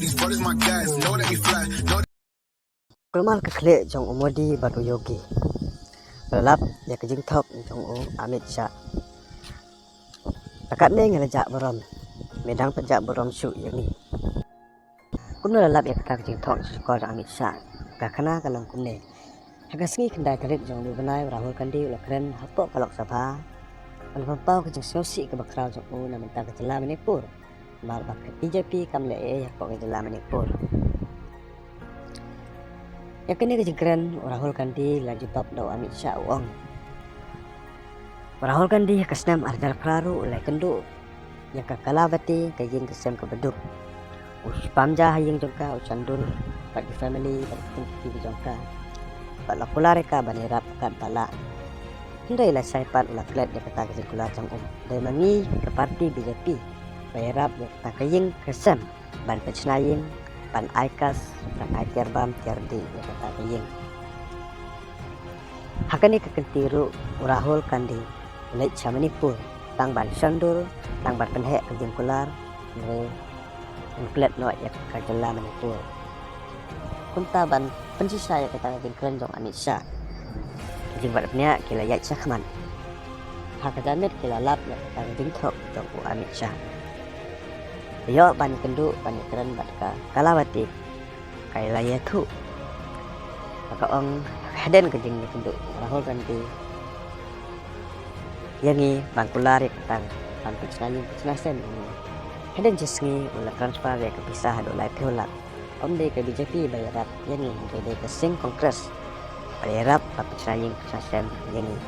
these brothers my guys. Know that we fly. Know Kelmal kekle jong umodi batu yogi. Lelap ya kejing top jong Amit Shah. Takat ni ngelajak berom. Medang pejak berom syuk yang ni. Kumna lelap ya kata kejing top sekolah Amit Shah. Kakana kalang kumne. Hagas ngi kendai terit jong di benai Rahul Gandhi ulah keren hapok kalok sabha. Alpampau kejing siosi ke bakrau jong na mentang kejela Manipur. Mal bakat BJP kamle hapok kejela Manipur. Yang kini kejengkeran Rahul Gandhi laju bab daw Amit Shah uang. Rahul Gandhi kasnam ardal praru ulai kendu. Yang kakalabati kajing kesem kebeduk. Pamja haying jongka ucandul bagi family bagi tinggi jongka. Pak lakulareka banirap kan pala. Hindai lah saipat ulah klet dia kata kejengkular jang Dari mangi ke parti BJP. Bayarap dia kata kajing kesem ban pecnaying pan aikas pan aitiar bam tiardi ya kata kaying hakani kekentiru Rahul Gandhi ulai Manipur tang ban sandur tang ban penhe kejengkular re unklet no ya kajela Manipur kunta ban pensisa ya kata kejengkulan jong Amit Shah kejeng batnya kila ya sakman hakajamet kila lap ya kata kejengthok jong Amit Shah yo ban kendu ban keren bat ka kalawati kai laya thu maka ong haden kejing kendu Rahul Gandhi yangi bangkulari tang ban pecnasen haden jesngi ulah transfer ya kepisah do lai pulak om de ke BJP bayarap yangi de ke sing kongres bayarap pecnasen yangi